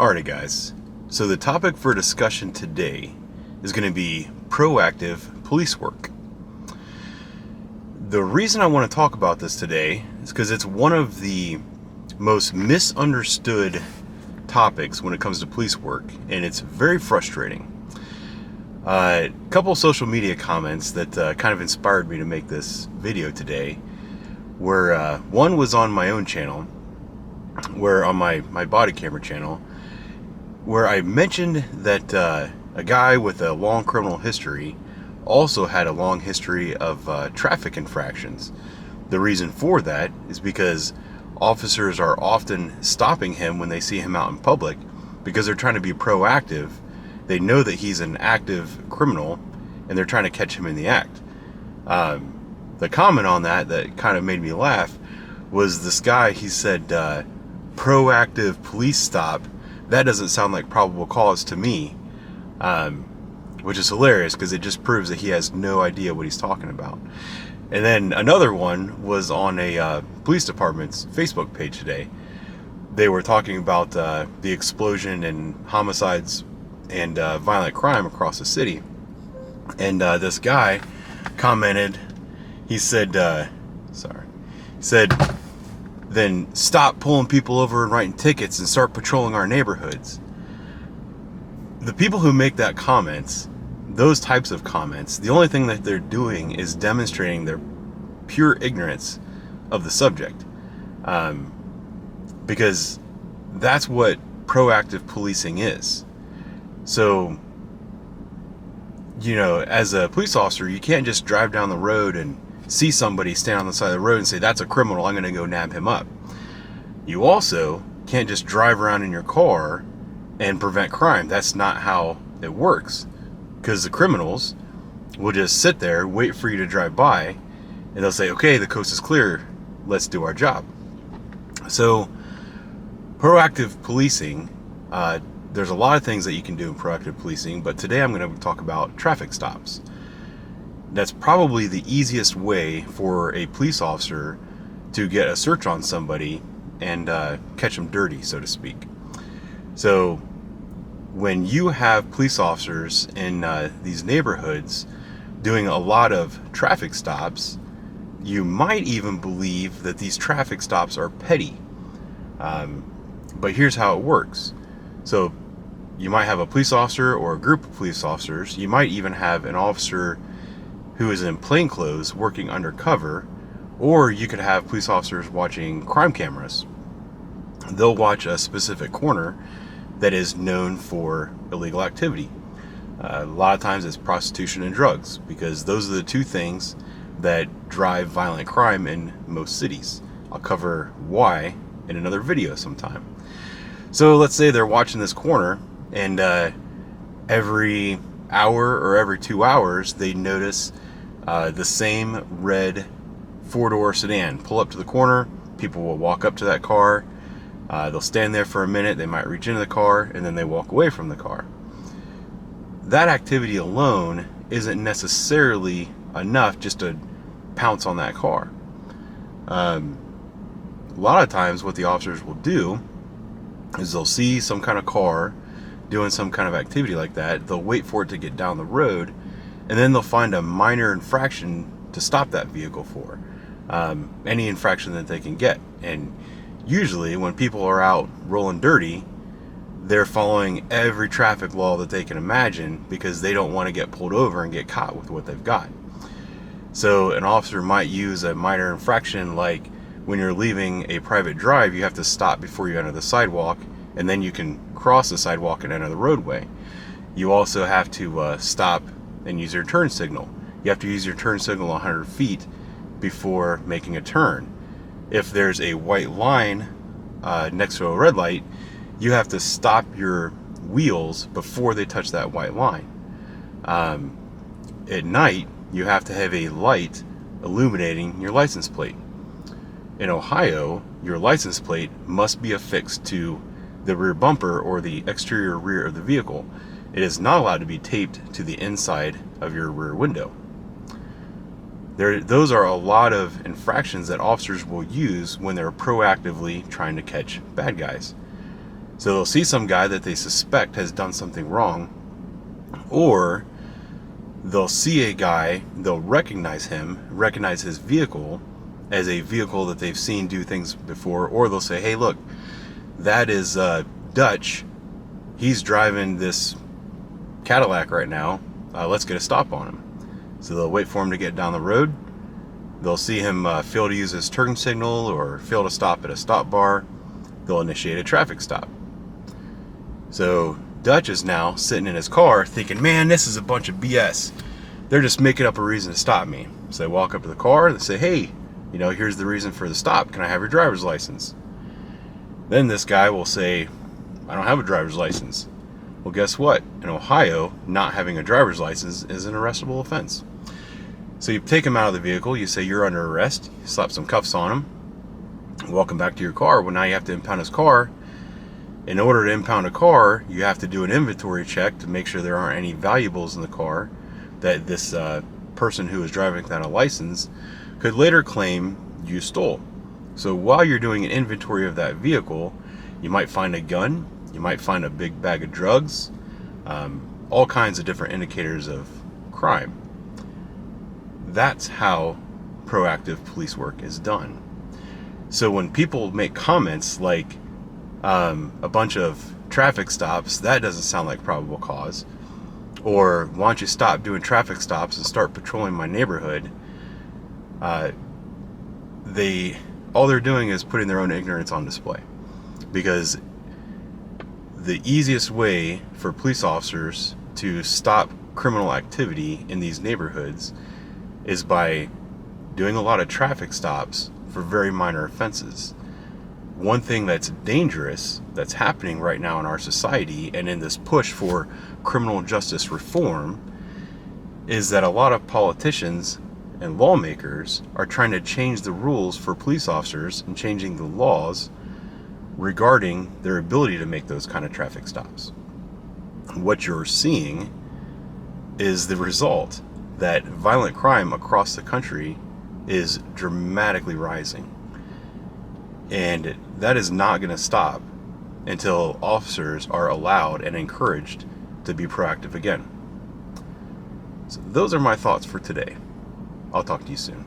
Alrighty guys, so the topic for discussion today is going to be proactive police work. The reason I want to talk about this today is because it's one of the most misunderstood topics when it comes to police work, and it's very frustrating. A couple social media comments that kind of inspired me to make this video today, where one was on my own channel, where on my body camera channel, where I mentioned that a guy with a long criminal history also had a long history of traffic infractions. The reason for that is because officers are often stopping him when they see him out in public because they're trying to be proactive. They know that he's an active criminal and they're trying to catch him in the act. The comment on that kind of made me laugh was this guy. He said, proactive police stop, that doesn't sound like probable cause to me, which is hilarious because it just proves that he has no idea what he's talking about. And then another one was on a police department's Facebook page today. They were talking about the explosion in homicides and violent crime across the city, and this guy commented. He said, then stop pulling people over and writing tickets and start patrolling our neighborhoods. The people who make that comments, those types of comments, the only thing that they're doing is demonstrating their pure ignorance of the subject. Because that's what proactive policing is. So, as a police officer, you can't just drive down the road and see somebody stand on the side of the road and say, that's a criminal, I'm going to go nab him up. You also can't just drive around in your car and prevent crime. That's not how it works, because the criminals will just sit there, wait for you to drive by, and they'll say, okay, the coast is clear, let's do our job. So proactive policing, there's a lot of things that you can do in proactive policing, but today I'm going to talk about traffic stops. That's probably the easiest way for a police officer to get a search on somebody and catch them dirty, so to speak. So when you have police officers in these neighborhoods doing a lot of traffic stops, you might even believe that these traffic stops are petty. But here's how it works. So you might have a police officer or a group of police officers. You might even have an officer who is in plainclothes working undercover, or you could have police officers watching crime cameras. They'll watch a specific corner that is known for illegal activity. A lot of times it's prostitution and drugs, because those are the two things that drive violent crime in most cities. I'll cover why in another video sometime. So let's say they're watching this corner, and every hour or every 2 hours they notice the same red 4-door sedan pull up to the corner. People will walk up to that car. They'll stand there for a minute. They might reach into the car, and then they walk away from the car. That activity alone isn't necessarily enough just to pounce on that car. A lot of times what the officers will do is they'll see some kind of car doing some kind of activity like that. They'll wait for it to get down the road, and then they'll find a minor infraction to stop that vehicle for. Any infraction that they can get. And usually when people are out rolling dirty, they're following every traffic law that they can imagine because they don't want to get pulled over and get caught with what they've got. So an officer might use a minor infraction, like when you're leaving a private drive, you have to stop before you enter the sidewalk, and then you can cross the sidewalk and enter the roadway. You also have to stop and use your turn signal. You have to use your turn signal 100 feet before making a turn. If there's a white line next to a red light, you have to stop your wheels before they touch that white line. At night, you have to have a light illuminating your license plate. In Ohio, your license plate must be affixed to the rear bumper or the exterior rear of the vehicle. It is not allowed to be taped to the inside of your rear window. Those are a lot of infractions that officers will use when they're proactively trying to catch bad guys. So they'll see some guy that they suspect has done something wrong, or they'll see a guy, they'll recognize his vehicle as a vehicle that they've seen do things before, or they'll say, hey, look, that is Dutch. He's driving this Cadillac right now. Let's get a stop on him. So they'll wait for him to get down the road. They'll see him fail to use his turn signal or fail to stop at a stop bar. They'll initiate a traffic stop. So Dutch is now sitting in his car thinking, man, this is a bunch of BS. They're just making up a reason to stop me. So they walk up to the car and they say, hey, here's the reason for the stop. Can I have your driver's license? Then this guy will say, I don't have a driver's license. Well, guess what? In Ohio, not having a driver's license is an arrestable offense. So you take him out of the vehicle, you say you're under arrest, you slap some cuffs on him, welcome back to your car. Well, now you have to impound his car. In order to impound a car, you have to do an inventory check to make sure there aren't any valuables in the car that this person who is driving without a license could later claim you stole. So while you're doing an inventory of that vehicle, you might find a gun, you might find a big bag of drugs, all kinds of different indicators of crime. That's how proactive police work is done. So when people make comments like a bunch of traffic stops, that doesn't sound like probable cause, or why don't you stop doing traffic stops and start patrolling my neighborhood, all they're doing is putting their own ignorance on display. Because the easiest way for police officers to stop criminal activity in these neighborhoods is by doing a lot of traffic stops for very minor offenses. One thing that's dangerous that's happening right now in our society and in this push for criminal justice reform is that a lot of politicians and lawmakers are trying to change the rules for police officers and changing the laws regarding their ability to make those kind of traffic stops. What you're seeing is the result that violent crime across the country is dramatically rising. And that is not going to stop until officers are allowed and encouraged to be proactive again. So those are my thoughts for today. I'll talk to you soon.